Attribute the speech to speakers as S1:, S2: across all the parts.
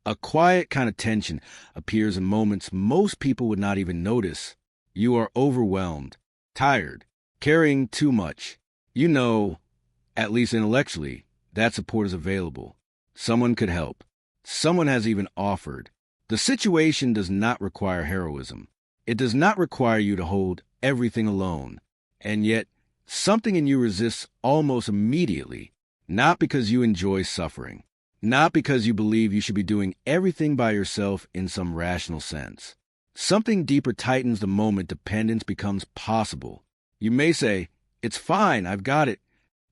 S1: A quiet kind of tension appears in moments most people would not even notice. You are overwhelmed, tired, carrying too much. You know, at least intellectually, that support is available. Someone could help. Someone has even offered. The situation does not require heroism. It does not require you to hold everything alone. And yet, something in you resists almost immediately, not because you enjoy suffering, not because you believe you should be doing everything by yourself in some rational sense. Something deeper tightens the moment dependence becomes possible. You may say, "It's fine, I've got it."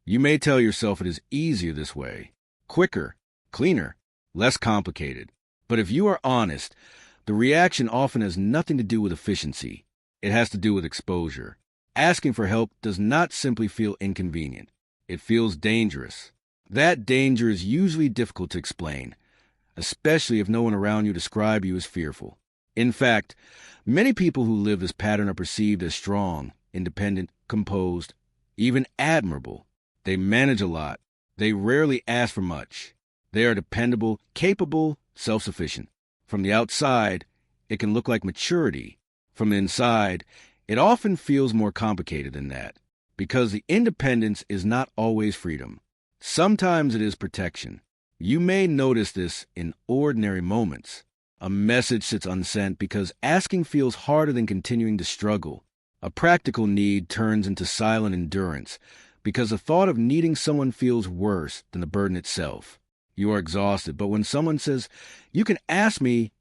S1: You may tell yourself it is easier this way, quicker, cleaner, less complicated. But if you are honest, the reaction often has nothing to do with efficiency. It has to do with exposure. Asking for help does not simply feel inconvenient. It feels dangerous. That danger is usually difficult to explain, especially if no one around you describes you as fearful. In fact, many people who live this pattern are perceived as strong, independent, composed, even admirable. They manage a lot. They rarely ask for much. They are dependable, capable, self-sufficient. From the outside, it can look like maturity. From the inside, it often feels more complicated than that, because the independence is not always freedom. Sometimes it is protection. You may notice this in ordinary moments. A message sits unsent because asking feels harder than continuing to struggle. A practical need turns into silent endurance because the thought of needing someone feels worse than the burden itself. You are exhausted, but when someone says, "You can ask me,"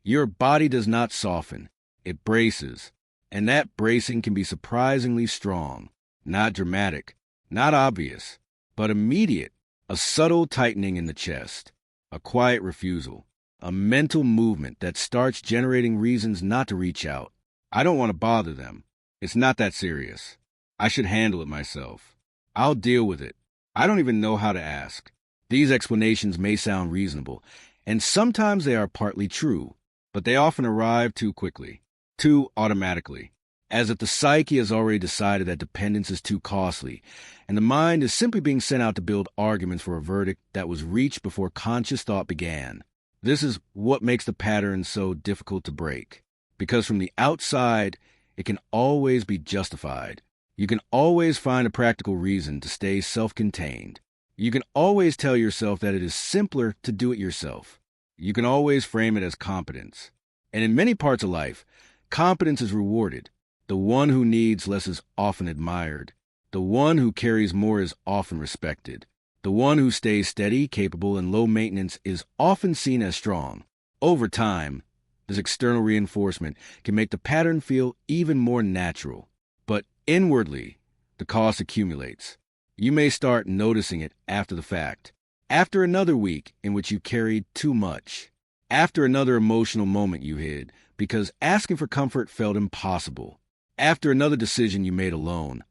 S1: your body does not soften. It braces, and that bracing can be surprisingly strong, not dramatic, not obvious, but immediate. A subtle tightening in the chest, a quiet refusal, a mental movement that starts generating reasons not to reach out. I don't want to bother them. It's not that serious. I should handle it myself. I'll deal with it. I don't even know how to ask. These explanations may sound reasonable, and sometimes they are partly true, but they often arrive too quickly, too automatically, as if the psyche has already decided that dependence is too costly, and the mind is simply being sent out to build arguments for a verdict that was reached before conscious thought began. This is what makes the pattern so difficult to break, because from the outside, it can always be justified. You can always find a practical reason to stay self-contained. You can always tell yourself that it is simpler to do it yourself. You can always frame it as competence. And in many parts of life, competence is rewarded. The one who needs less is often admired. The one who carries more is often respected. The one who stays steady, capable, and low maintenance is often seen as strong. Over time, this external reinforcement can make the pattern feel even more natural. But inwardly, the cost accumulates. You may start noticing it after the fact. After another week in which you carried too much. After another emotional moment you hid because asking for comfort felt impossible. After another decision you made alone.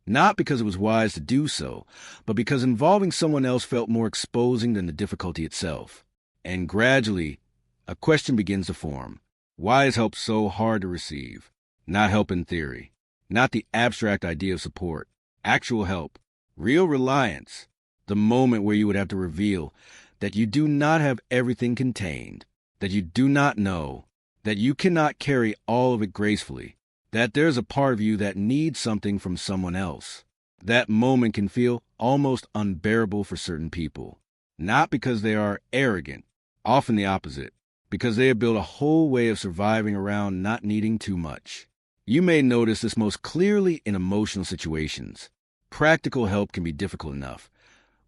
S1: Not because it was wise to do so, but because involving someone else felt more exposing than the difficulty itself. And gradually, a question begins to form. Why is help so hard to receive? Not help in theory. Not the abstract idea of support. Actual help. Real reliance. The moment where you would have to reveal that you do not have everything contained, that you do not know, that you cannot carry all of it gracefully, that there's a part of you that needs something from someone else. That moment can feel almost unbearable for certain people, not because they are arrogant, often the opposite, because they have built a whole way of surviving around not needing too much. You may notice this most clearly in emotional situations. Practical help can be difficult enough,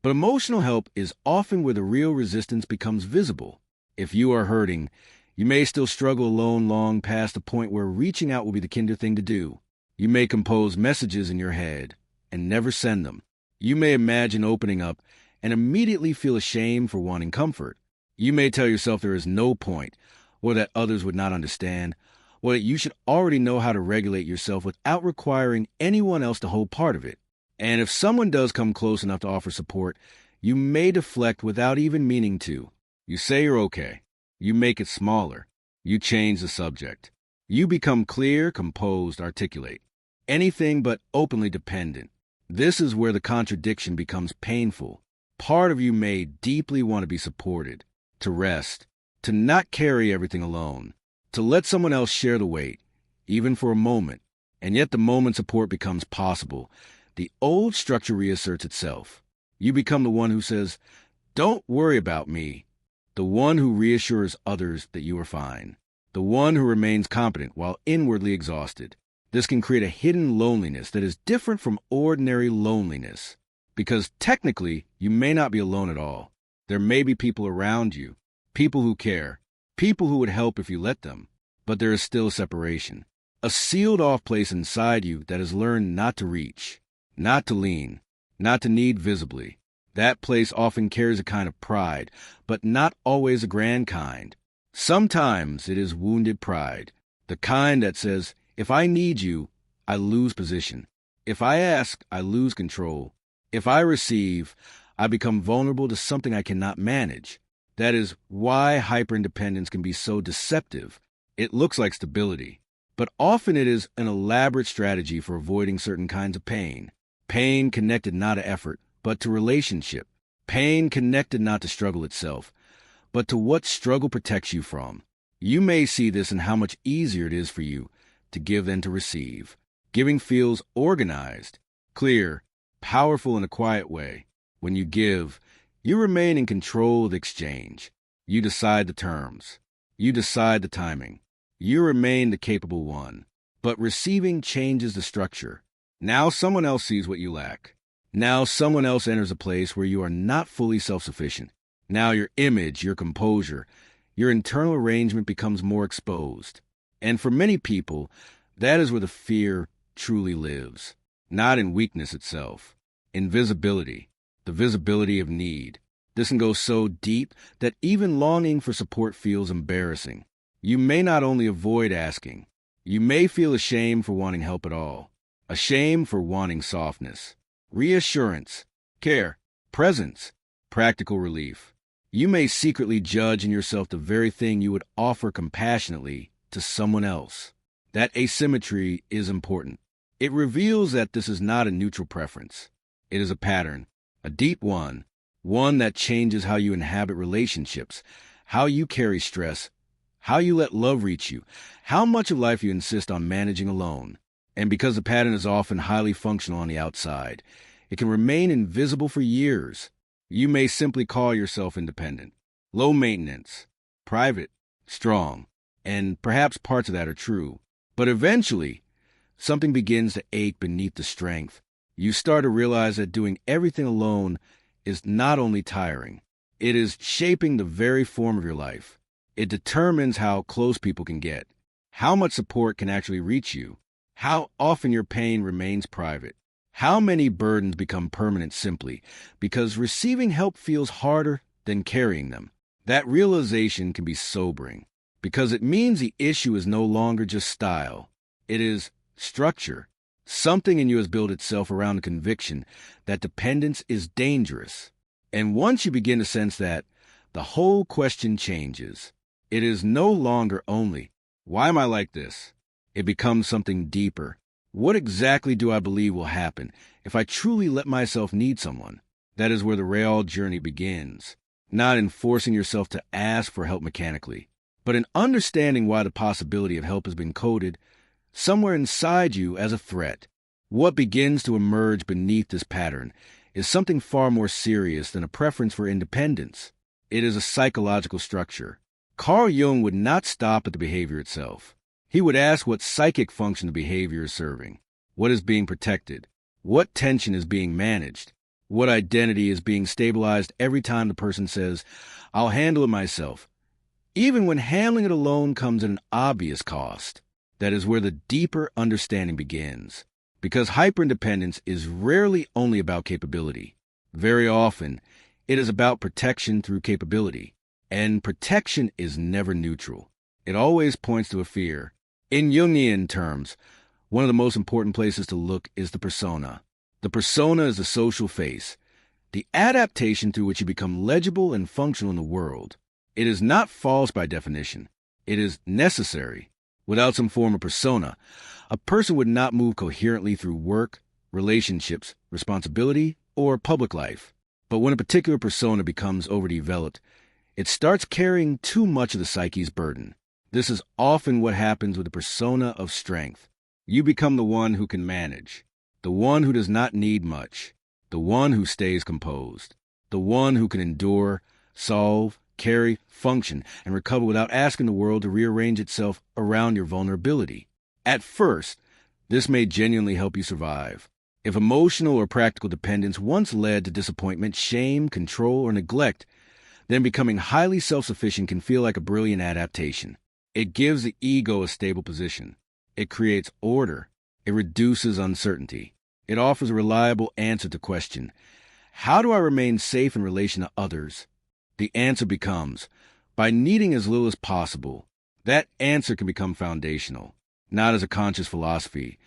S1: but emotional help is often where the real resistance becomes visible. If you are hurting, you may still struggle alone long past the point where reaching out will be the kinder thing to do. You may compose messages in your head and never send them. You may imagine opening up and immediately feel ashamed for wanting comfort. You may tell yourself there is no point, or that others would not understand, or that you should already know how to regulate yourself without requiring anyone else to hold part of it. And if someone does come close enough to offer support, you may deflect without even meaning to. You say you're okay. You make it smaller. You change the subject. You become clear, composed, articulate. Anything but openly dependent. This is where the contradiction becomes painful. Part of you may deeply want to be supported, to rest, to not carry everything alone, to let someone else share the weight, even for a moment. And yet the moment support becomes possible, the old structure reasserts itself. You become the one who says, "Don't worry about me," the one who reassures others that you are fine, the one who remains competent while inwardly exhausted. This can create a hidden loneliness that is different from ordinary loneliness, because technically you may not be alone at all. There may be people around you, people who care, people who would help if you let them, but there is still a separation, a sealed-off place inside you that has learned not to reach, not to lean, not to need visibly. That place often carries a kind of pride, but not always a grand kind. Sometimes it is wounded pride, the kind that says, if I need you, I lose position. If I ask, I lose control. If I receive, I become vulnerable to something I cannot manage. That is why hyperindependence can be so deceptive. It looks like stability, but often it is an elaborate strategy for avoiding certain kinds of pain. Pain connected not to effort, but to relationship. Pain connected not to struggle itself, but to what struggle protects you from. You may see this in how much easier it is for you to give than to receive. Giving feels organized, clear, powerful in a quiet way. When you give, you remain in control of the exchange. You decide the terms. You decide the timing. You remain the capable one. But receiving changes the structure. Now someone else sees what you lack. Now someone else enters a place where you are not fully self-sufficient. Now your image, your composure, your internal arrangement becomes more exposed. And for many people, that is where the fear truly lives. Not in weakness itself. In visibility. The visibility of need. This can go so deep that even longing for support feels embarrassing. You may not only avoid asking. You may feel ashamed for wanting help at all. Ashamed for wanting softness. Reassurance, care, presence, practical relief. You may secretly judge in yourself the very thing you would offer compassionately to someone else. That asymmetry is important. It reveals that this is not a neutral preference. It is a pattern, a deep one that changes how you inhabit relationships, how you carry stress, how you let love reach you, how much of life you insist on managing alone. And because the pattern is often highly functional on the outside, it can remain invisible for years. You may simply call yourself independent, low maintenance, private, strong, and perhaps parts of that are true. But eventually, something begins to ache beneath the strength. You start to realize that doing everything alone is not only tiring, it is shaping the very form of your life. It determines how close people can get, how much support can actually reach you, how often your pain remains private, how many burdens become permanent simply because receiving help feels harder than carrying them. That realization can be sobering because it means the issue is no longer just style. It is structure. Something in you has built itself around the conviction that dependence is dangerous. And once you begin to sense that, the whole question changes. It is no longer only, why am I like this? It becomes something deeper. What exactly do I believe will happen if I truly let myself need someone? That is where the real journey begins. Not in forcing yourself to ask for help mechanically, but in understanding why the possibility of help has been coded somewhere inside you as a threat. What begins to emerge beneath this pattern is something far more serious than a preference for independence. It is a psychological structure. Carl Jung would not stop at the behavior itself. He would ask what psychic function the behavior is serving, what is being protected, what tension is being managed, what identity is being stabilized every time the person says, "I'll handle it myself," even when handling it alone comes at an obvious cost. That is where the deeper understanding begins, because hyperindependence is rarely only about capability. Very often, it is about protection through capability, and protection is never neutral. It always points to a fear. In Jungian terms, one of the most important places to look is the persona. The persona is the social face, the adaptation through which you become legible and functional in the world. It is not false by definition. It is necessary. Without some form of persona, a person would not move coherently through work, relationships, responsibility, or public life. But when a particular persona becomes overdeveloped, It starts carrying too much of the psyche's burden. This is often what happens with the persona of strength. You become the one who can manage, the one who does not need much, the one who stays composed, the one who can endure, solve, carry, function, and recover without asking the world to rearrange itself around your vulnerability. At first, this may genuinely help you survive. If emotional or practical dependence once led to disappointment, shame, control, or neglect, then becoming highly self-sufficient can feel like a brilliant adaptation. It gives the ego a stable position. It creates order. It reduces uncertainty. It offers a reliable answer to the question, how do I remain safe in relation to others? The answer becomes, by needing as little as possible. That answer can become foundational, not as a conscious philosophy,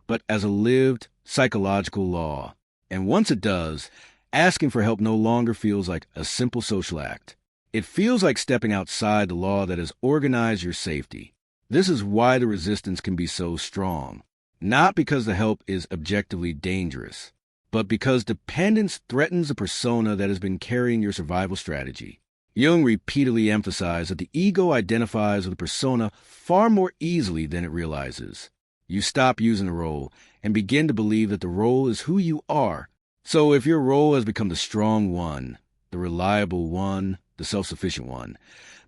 S1: but as a lived psychological law. And once it does, asking for help no longer feels like a simple social act. It feels like stepping outside the law that has organized your safety. This is why the resistance can be so strong. Not because the help is objectively dangerous, but because dependence threatens the persona that has been carrying your survival strategy. Jung repeatedly emphasized that the ego identifies with a persona far more easily than it realizes. You stop using the role and begin to believe that the role is who you are. So if your role has become the strong one, the reliable one, the self-sufficient one,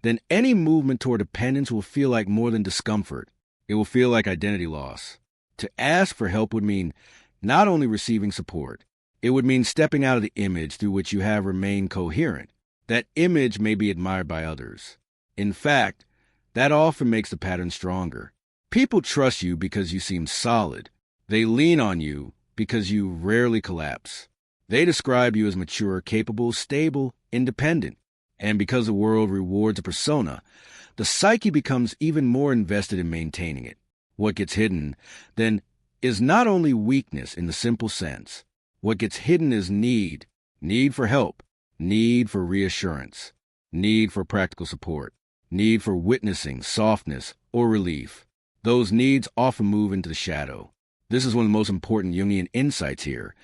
S1: then any movement toward dependence will feel like more than discomfort. It will feel like identity loss. To ask for help would mean not only receiving support, it would mean stepping out of the image through which you have remained coherent. That image may be admired by others. In fact, that often makes the pattern stronger. People trust you because you seem solid. They lean on you because you rarely collapse. They describe you as mature, capable, stable, independent. And because the world rewards a persona, the psyche becomes even more invested in maintaining it. What gets hidden, then, is not only weakness in the simple sense. What gets hidden is need for help, need for reassurance, need for practical support, need for witnessing, softness, or relief. Those needs often move into the shadow. This is one of the most important Jungian insights here.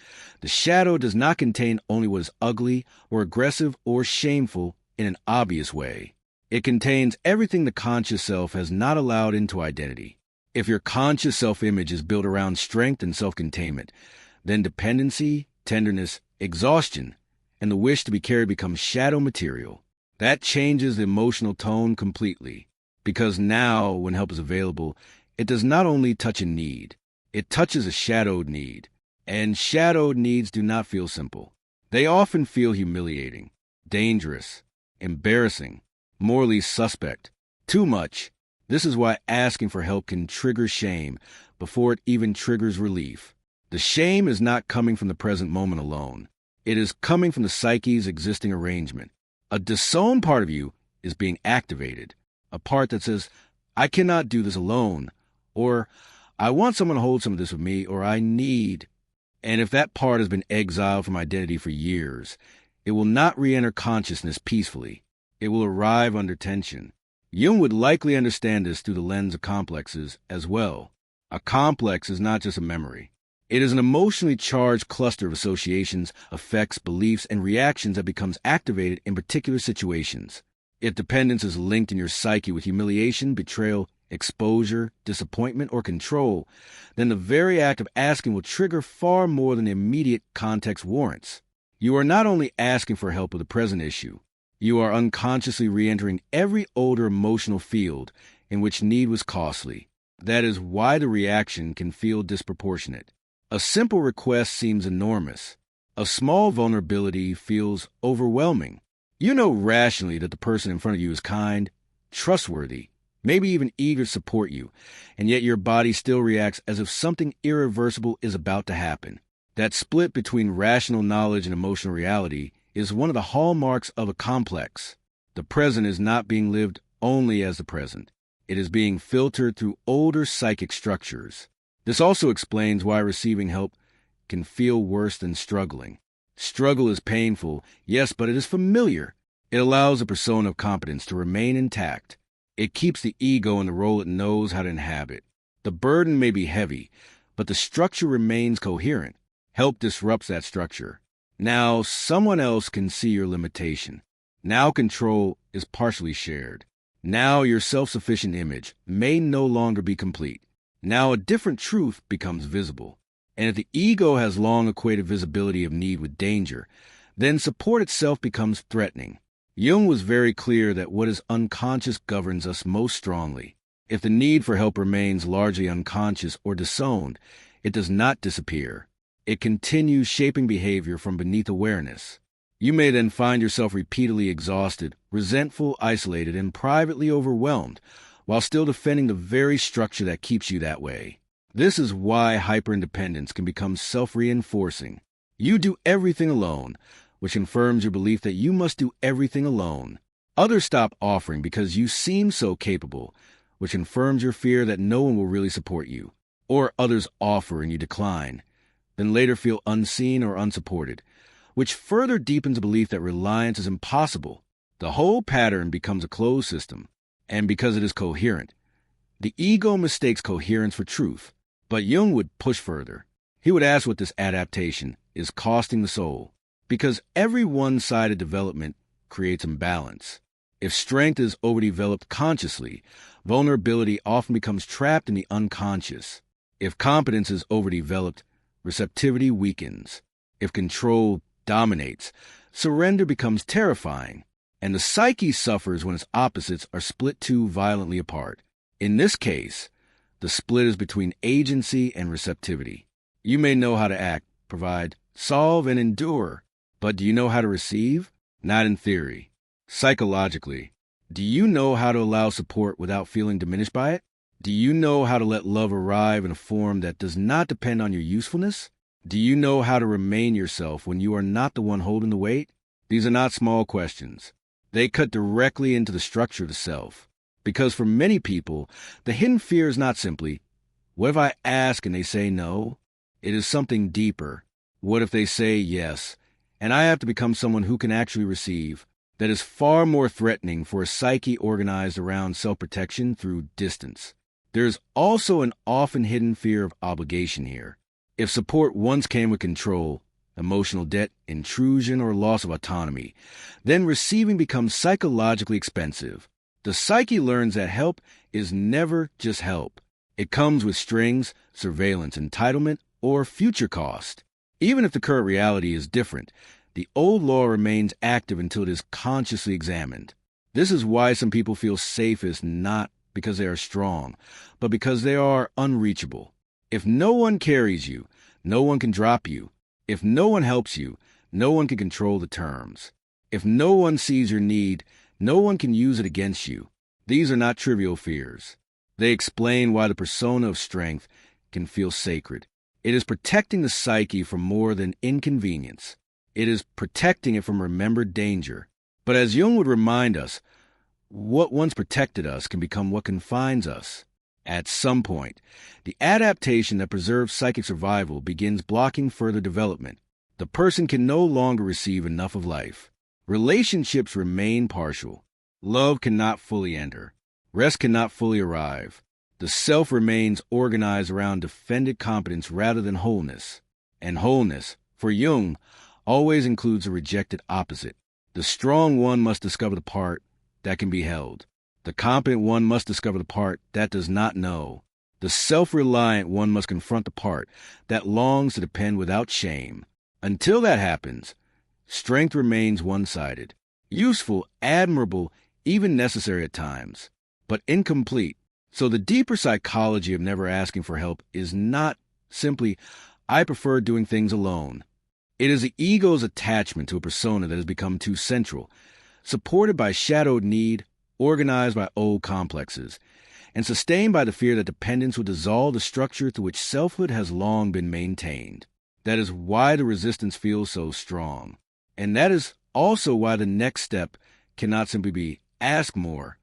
S1: The shadow does not contain only what is ugly or aggressive or shameful in an obvious way. It contains everything the conscious self has not allowed into identity. If your conscious self-image is built around strength and self-containment, then dependency, tenderness, exhaustion, and the wish to be carried becomes shadow material. That changes the emotional tone completely, because now, when help is available, it does not only touch a need, it touches a shadowed need. And shadowed needs do not feel simple. They often feel humiliating, dangerous, embarrassing, morally suspect, too much. This is why asking for help can trigger shame before it even triggers relief. The shame is not coming from the present moment alone. It is coming from the psyche's existing arrangement. A disowned part of you is being activated. A part that says, I cannot do this alone, or I want someone to hold some of this with me, or I need. And if that part has been exiled from identity for years, it will not re-enter consciousness peacefully. It will arrive under tension. Jung would likely understand this through the lens of complexes as well. A complex is not just a memory. It is an emotionally charged cluster of associations, effects, beliefs, and reactions that becomes activated in particular situations. If dependence is linked in your psyche with humiliation, betrayal, exposure, disappointment, or control, then the very act of asking will trigger far more than the immediate context warrants. You are not only asking for help with the present issue, you are unconsciously re-entering every older emotional field in which need was costly. That is why the reaction can feel disproportionate. A simple request seems enormous. A small vulnerability feels overwhelming. You know rationally that the person in front of you is kind, trustworthy, maybe even eager to support you, and yet your body still reacts as if something irreversible is about to happen. That split between rational knowledge and emotional reality is one of the hallmarks of a complex. The present is not being lived only as the present. It is being filtered through older psychic structures. This also explains why receiving help can feel worse than struggling. Struggle is painful, yes, but it is familiar. It allows the persona of competence to remain intact. It keeps the ego in the role it knows how to inhabit. The burden may be heavy, but the structure remains coherent. Help disrupts that structure. Now, someone else can see your limitation. Now control is partially shared. Now your self-sufficient image may no longer be complete. Now a different truth becomes visible. And if the ego has long equated visibility of need with danger, then support itself becomes threatening. Jung was very clear that what is unconscious governs us most strongly. If the need for help remains largely unconscious or disowned, it does not disappear. It continues shaping behavior from beneath awareness. You may then find yourself repeatedly exhausted, resentful, isolated, and privately overwhelmed, while still defending the very structure that keeps you that way. This is why hyperindependence can become self-reinforcing. You do everything alone, which confirms your belief that you must do everything alone. Others stop offering because you seem so capable, which confirms your fear that no one will really support you. Or others offer and you decline, then later feel unseen or unsupported, which further deepens the belief that reliance is impossible. The whole pattern becomes a closed system, and because it is coherent, the ego mistakes coherence for truth. But Jung would push further. He would ask what this adaptation is costing the soul, because every one-sided development creates imbalance. If strength is overdeveloped consciously, vulnerability often becomes trapped in the unconscious. If competence is overdeveloped, receptivity weakens. If control dominates, surrender becomes terrifying, and the psyche suffers when its opposites are split too violently apart. In this case, the split is between agency and receptivity. You may know how to act, provide, solve, and endure, but do you know how to receive? Not in theory. Psychologically, do you know how to allow support without feeling diminished by it? Do you know how to let love arrive in a form that does not depend on your usefulness? Do you know how to remain yourself when you are not the one holding the weight? These are not small questions. They cut directly into the structure of the self. Because for many people, the hidden fear is not simply, what if I ask and they say no? It is something deeper. What if they say yes, and I have to become someone who can actually receive? That is far more threatening for a psyche organized around self-protection through distance. There is also an often hidden fear of obligation here. If support once came with control, emotional debt, intrusion, or loss of autonomy, then receiving becomes psychologically expensive. The psyche learns that help is never just help. It comes with strings, surveillance, entitlement, or future cost. Even if the current reality is different, the old law remains active until it is consciously examined. This is why some people feel safest not because they are strong, but because they are unreachable. If no one carries you, no one can drop you. If no one helps you, no one can control the terms. If no one sees your need, no one can use it against you. These are not trivial fears. They explain why the persona of strength can feel sacred. It is protecting the psyche from more than inconvenience. It is protecting it from remembered danger. But as Jung would remind us, what once protected us can become what confines us. At some point, the adaptation that preserves psychic survival begins blocking further development. The person can no longer receive enough of life. Relationships remain partial. Love cannot fully enter. Rest cannot fully arrive. The self remains organized around defended competence rather than wholeness. And wholeness, for Jung, always includes a rejected opposite. The strong one must discover the part that can be held. The competent one must discover the part that does not know. The self-reliant one must confront the part that longs to depend without shame. Until that happens, strength remains one-sided, useful, admirable, even necessary at times, but incomplete. So the deeper psychology of never asking for help is not simply, I prefer doing things alone. It is the ego's attachment to a persona that has become too central, supported by shadowed need, organized by old complexes, and sustained by the fear that dependence would dissolve the structure through which selfhood has long been maintained. That is why the resistance feels so strong. And that is also why the next step cannot simply be ask more.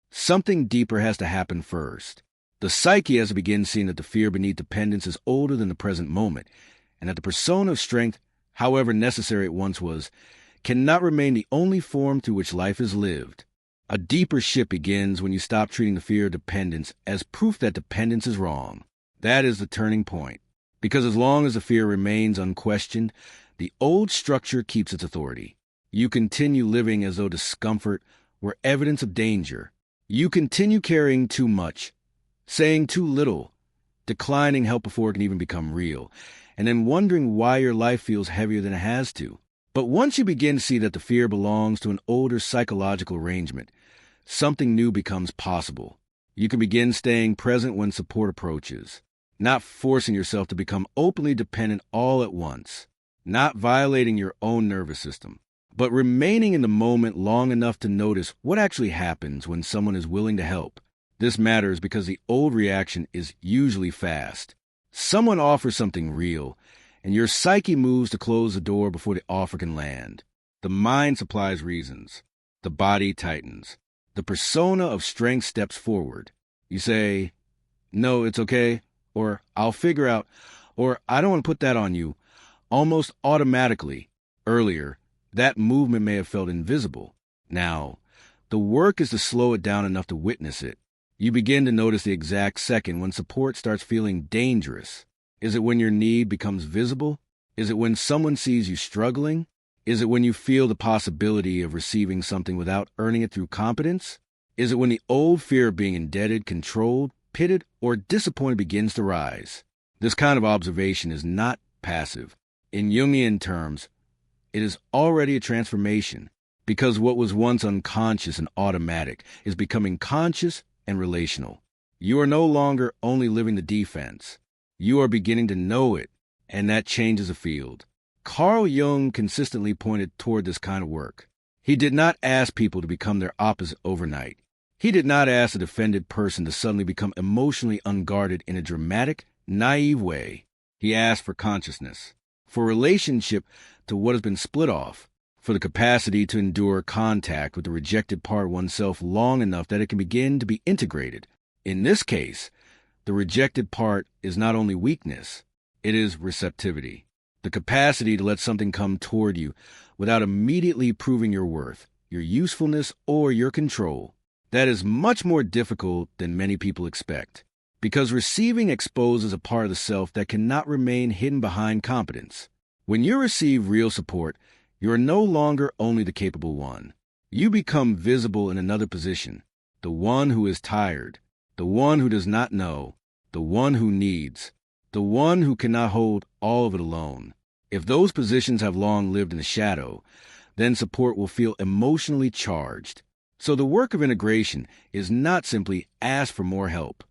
S1: Something deeper has to happen first. The psyche has to begin seeing that the fear beneath dependence is older than the present moment, and that the persona of strength, however necessary it once was, cannot remain the only form through which life is lived. A deeper shift begins when you stop treating the fear of dependence as proof that dependence is wrong. That is the turning point. Because as long as the fear remains unquestioned, the old structure keeps its authority. You continue living as though discomfort were evidence of danger. You continue carrying too much, saying too little, declining help before it can even become real, and then wondering why your life feels heavier than it has to. But once you begin to see that the fear belongs to an older psychological arrangement, something new becomes possible. You can begin staying present when support approaches, not forcing yourself to become openly dependent all at once, not violating your own nervous system, but remaining in the moment long enough to notice what actually happens when someone is willing to help. This matters because the old reaction is usually fast. Someone offers something real, and your psyche moves to close the door before the offer can land. The mind supplies reasons. The body tightens. The persona of strength steps forward. You say, "No, it's okay," or "I'll figure out," or "I don't want to put that on you," almost automatically. Earlier, that movement may have felt invisible. Now, the work is to slow it down enough to witness it. You begin to notice the exact second when support starts feeling dangerous. Is it when your need becomes visible? Is it when someone sees you struggling? Is it when you feel the possibility of receiving something without earning it through competence? Is it when the old fear of being indebted, controlled, pitted, or disappointed begins to rise? This kind of observation is not passive. In Jungian terms, it is already a transformation, because what was once unconscious and automatic is becoming conscious and relational. You are no longer only living the defense. You are beginning to know it, and that changes the field. Carl Jung consistently pointed toward this kind of work. He did not ask people to become their opposite overnight. He did not ask a defended person to suddenly become emotionally unguarded in a dramatic, naive way. He asked for consciousness, for relationship to what has been split off, for the capacity to endure contact with the rejected part of oneself long enough that it can begin to be integrated. In this case, the rejected part is not only weakness, it is receptivity. The capacity to let something come toward you without immediately proving your worth, your usefulness, or your control. That is much more difficult than many people expect, because receiving exposes a part of the self that cannot remain hidden behind competence. When you receive real support, you are no longer only the capable one. You become visible in another position, the one who is tired, the one who does not know, the one who needs, the one who cannot hold all of it alone. If those positions have long lived in the shadow, then support will feel emotionally charged. So the work of integration is not simply ask for more help.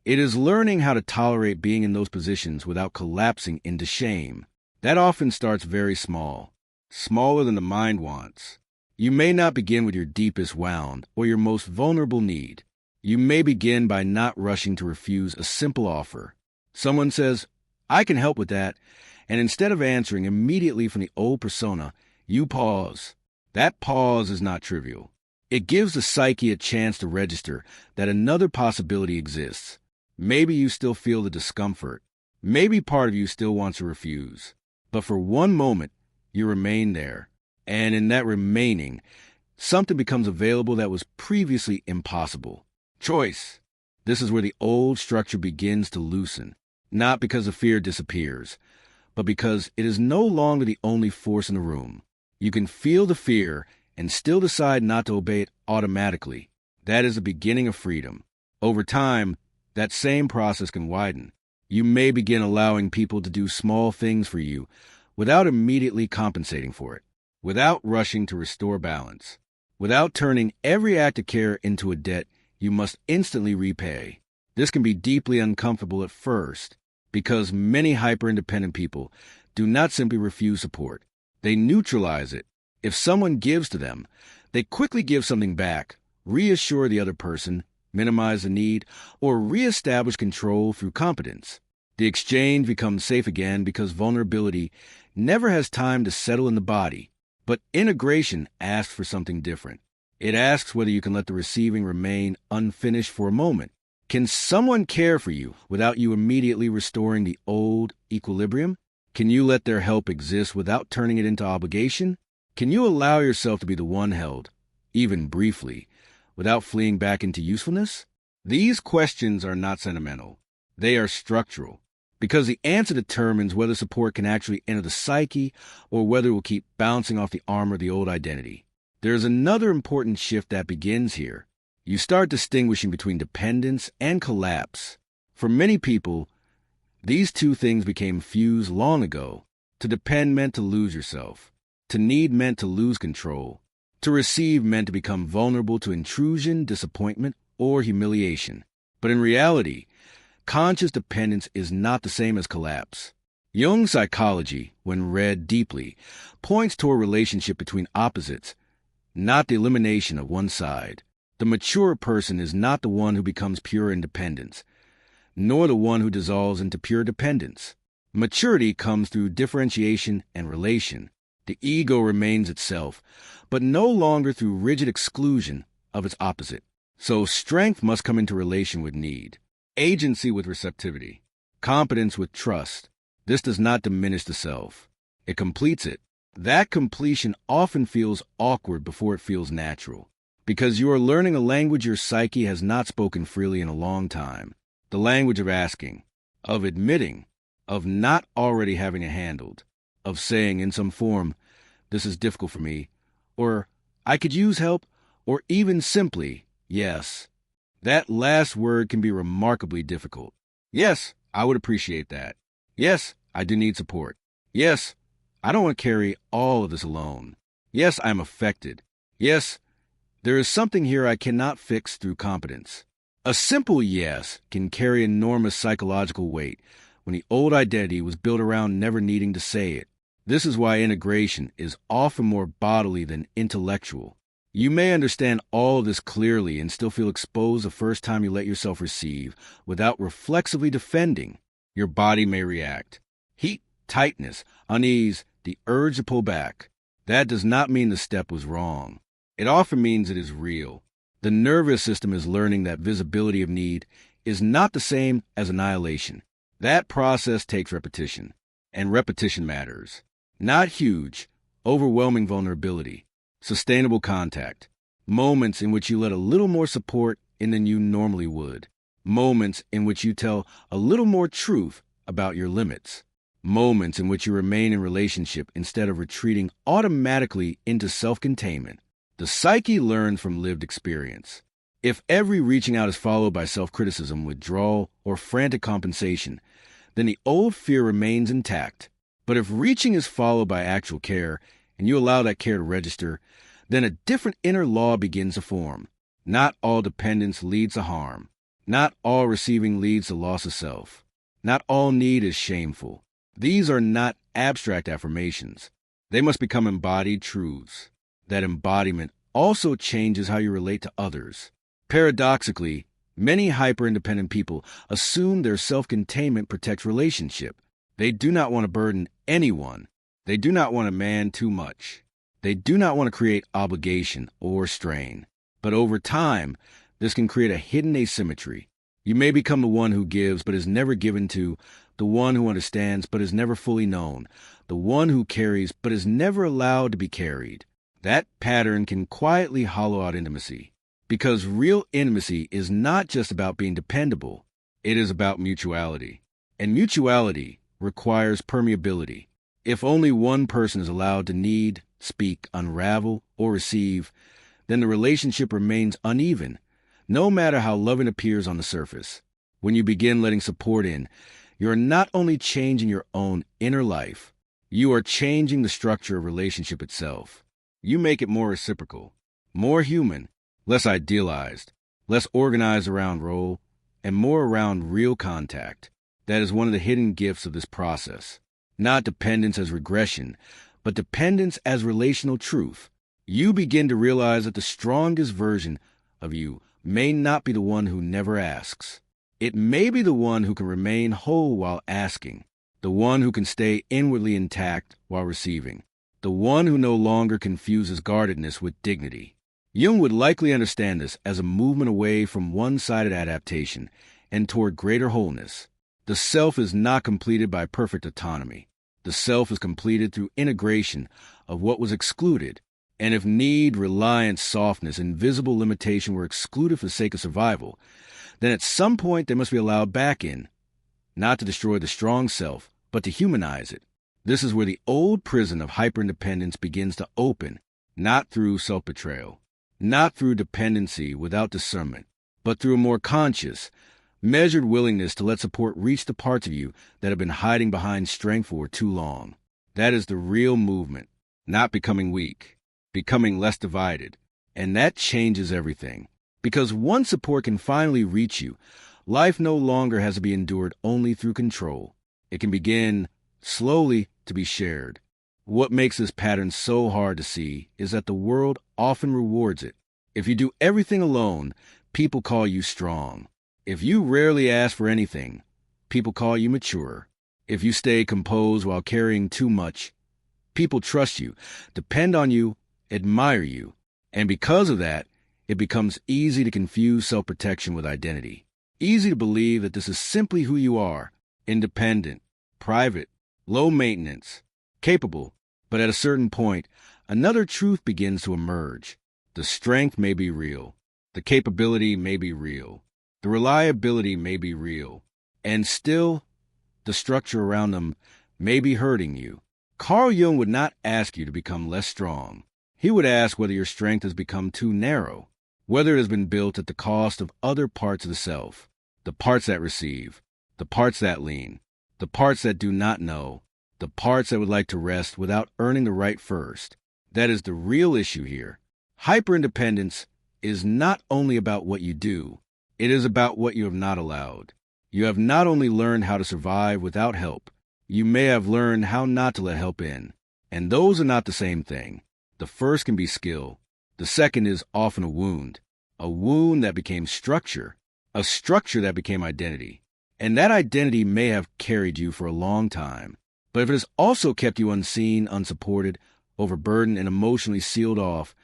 S1: It is learning how to tolerate being in those positions without collapsing into shame. That often starts very small, smaller than the mind wants. You may not begin with your deepest wound or your most vulnerable need. You may begin by not rushing to refuse a simple offer. Someone says, "I can help with that," and instead of answering immediately from the old persona, you pause. That pause is not trivial. It gives the psyche a chance to register that another possibility exists. Maybe you still feel the discomfort. Maybe part of you still wants to refuse. But for one moment, you remain there. And in that remaining, something becomes available that was previously impossible. Choice. This is where the old structure begins to loosen. Not because the fear disappears, but because it is no longer the only force in the room. You can feel the fear and still decide not to obey it automatically. That is the beginning of freedom. Over time, that same process can widen. You may begin allowing people to do small things for you without immediately compensating for it, without rushing to restore balance, without turning every act of care into a debt you must instantly repay. This can be deeply uncomfortable at first because many hyper-independent people do not simply refuse support. They neutralize it. If someone gives to them, they quickly give something back, reassure the other person, minimize the need, or reestablish control through competence. The exchange becomes safe again because vulnerability never has time to settle in the body. But integration asks for something different. It asks whether you can let the receiving remain unfinished for a moment. Can someone care for you without you immediately restoring the old equilibrium? Can you let their help exist without turning it into obligation? Can you allow yourself to be the one held, even briefly, without fleeing back into usefulness? These questions are not sentimental. They are structural. because the answer determines whether support can actually enter the psyche or whether it will keep bouncing off the armor of the old identity. There is another important shift that begins here. You start distinguishing between dependence and collapse. For many people, these two things became fused long ago. To depend meant to lose yourself. To need meant to lose control. To receive meant to become vulnerable to intrusion, disappointment, or humiliation. But in reality, conscious dependence is not the same as collapse. Jung's psychology, when read deeply, points to a relationship between opposites, not the elimination of one side. The mature person is not the one who becomes pure independence, nor the one who dissolves into pure dependence. Maturity comes through differentiation and relation. The ego remains itself, but no longer through rigid exclusion of its opposite. So strength must come into relation with need, agency with receptivity, competence with trust. This does not diminish the self. It completes it. That completion often feels awkward before it feels natural, because you are learning a language your psyche has not spoken freely in a long time. The language of asking, of admitting, of not already having it handled, of saying in some form, "This is difficult for me," or "I could use help," or even simply, "Yes." That last word can be remarkably difficult. Yes, I would appreciate that. Yes, I do need support. Yes, I don't want to carry all of this alone. Yes, I'm affected. Yes, there is something here I cannot fix through competence. A simple yes can carry enormous psychological weight when the old identity was built around never needing to say it. This is why integration is often more bodily than intellectual. You may understand all of this clearly and still feel exposed the first time you let yourself receive without reflexively defending. Your body may react. Heat, tightness, unease, the urge to pull back. That does not mean the step was wrong. It often means it is real. The nervous system is learning that visibility of need is not the same as annihilation. That process takes repetition, and repetition matters. Not huge, overwhelming vulnerability, sustainable contact, moments in which you let a little more support in than you normally would, moments in which you tell a little more truth about your limits, moments in which you remain in relationship instead of retreating automatically into self-containment. The psyche learns from lived experience. If every reaching out is followed by self-criticism, withdrawal, or frantic compensation, then the old fear remains intact. But if reaching is followed by actual care, and you allow that care to register, then a different inner law begins to form. Not all dependence leads to harm. Not all receiving leads to loss of self. Not all need is shameful. These are not abstract affirmations. They must become embodied truths. That embodiment also changes how you relate to others. Paradoxically, many hyper-independent people assume their self-containment protects relationship. They do not want to burden anyone. They do not want to man too much. They do not want to create obligation or strain. But over time, this can create a hidden asymmetry. You may become the one who gives but is never given to, the one who understands but is never fully known, the one who carries but is never allowed to be carried. That pattern can quietly hollow out intimacy, because real intimacy is not just about being dependable. It is about mutuality. And mutuality requires permeability. If only one person is allowed to need, speak, unravel, or receive, then the relationship remains uneven, no matter how loving appears on the surface. When you begin letting support in, you are not only changing your own inner life, you are changing the structure of relationship itself. You make it more reciprocal, more human, less idealized, less organized around role, and more around real contact. That is one of the hidden gifts of this process. Not dependence as regression, but dependence as relational truth. You begin to realize that the strongest version of you may not be the one who never asks. It may be the one who can remain whole while asking, the one who can stay inwardly intact while receiving, the one who no longer confuses guardedness with dignity. Jung would likely understand this as a movement away from one-sided adaptation and toward greater wholeness. The self is not completed by perfect autonomy. The self is completed through integration of what was excluded. And if need, reliance, softness, and visible limitation were excluded for the sake of survival, then at some point they must be allowed back in. not to destroy the strong self, but to humanize it. This is where the old prison of hyperindependence begins to open, not through self-betrayal, not through dependency without discernment, but through a more conscious, measured willingness to let support reach the parts of you that have been hiding behind strength for too long. That is the real movement, not becoming weak, becoming less divided. And that changes everything. Because once support can finally reach you, life no longer has to be endured only through control. It can begin slowly to be shared. What makes this pattern so hard to see is that the world often rewards it. If you do everything alone, people call you strong. If you rarely ask for anything, people call you mature. If you stay composed while carrying too much, people trust you, depend on you, admire you. And because of that, it becomes easy to confuse self-protection with identity. Easy to believe that this is simply who you are, independent, private, low maintenance, capable. But at a certain point, another truth begins to emerge. The strength may be real. The capability may be real. The reliability may be real. And still, the structure around them may be hurting you. Carl Jung would not ask you to become less strong. He would ask whether your strength has become too narrow, whether it has been built at the cost of other parts of the self, the parts that receive, the parts that lean, the parts that do not know, the parts that would like to rest without earning the right first. That is the real issue here. Hyperindependence is not only about what you do, it is about what you have not allowed. You have not only learned how to survive without help, you may have learned how not to let help in. And those are not the same thing. The first can be skill. The second is often a wound that became structure, a structure that became identity. And that identity may have carried you for a long time. But if it has also kept you unseen, unsupported, overburdened, and emotionally sealed off,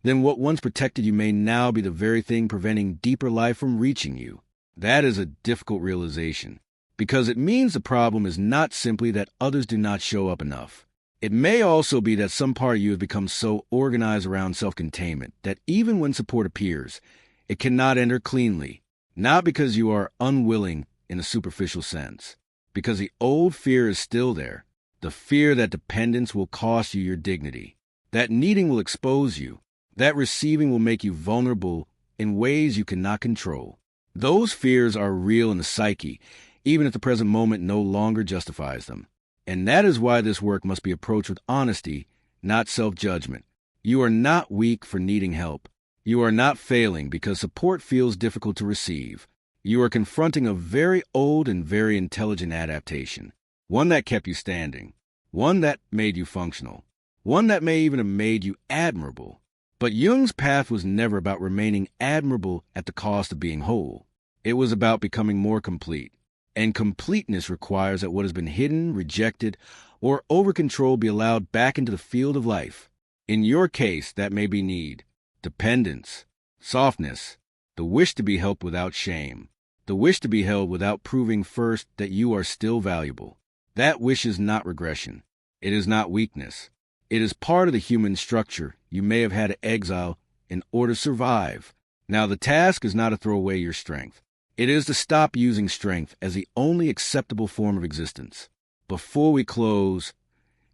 S1: then what once protected you may now be the very thing preventing deeper life from reaching you. That is a difficult realization, because it means the problem is not simply that others do not show up enough. It may also be that some part of you has become so organized around self-containment that even when support appears, it cannot enter cleanly, not because you are unwilling in a superficial sense, because the old fear is still there, the fear that dependence will cost you your dignity, that needing will expose you, that receiving will make you vulnerable in ways you cannot control. Those fears are real in the psyche, even if the present moment no longer justifies them. And that is why this work must be approached with honesty, not self-judgment. You are not weak for needing help. You are not failing because support feels difficult to receive. You are confronting a very old and very intelligent adaptation, one that kept you standing, one that made you functional, one that may even have made you admirable. But Jung's path was never about remaining admirable at the cost of being whole. It was about becoming more complete. And completeness requires that what has been hidden, rejected, or over-controlled be allowed back into the field of life. In your case, that may be need, dependence, softness, the wish to be helped without shame, the wish to be held without proving first that you are still valuable. That wish is not regression. It is not weakness. It is part of the human structure you may have had to exile in order to survive. Now, the task is not to throw away your strength. It is to stop using strength as the only acceptable form of existence. Before we close,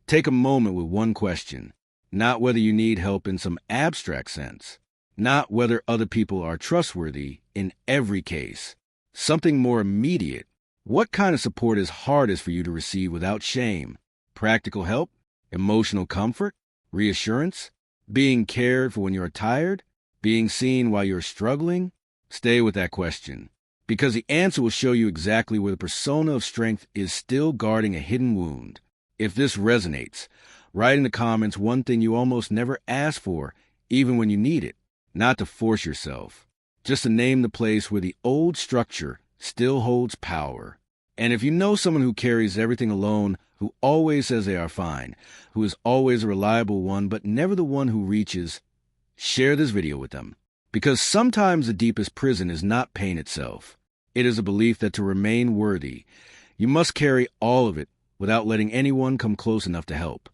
S1: take a moment with one question. Not whether you need help in some abstract sense. Not whether other people are trustworthy in every case. Something more immediate. What kind of support is hardest for you to receive without shame? Practical help? Emotional comfort? Reassurance? Being cared for when you are tired? Being seen while you're struggling? Stay with that question, because the answer will show you exactly where the persona of strength is still guarding a hidden wound. If this resonates, write in the comments one thing you almost never ask for, even when you need it. Not to force yourself, just to name the place where the old structure still holds power. And if you know someone who carries everything alone, who always says they are fine, who is always a reliable one, but never the one who reaches, share this video with them. Because sometimes the deepest prison is not pain itself. It is a belief that to remain worthy, you must carry all of it without letting anyone come close enough to help.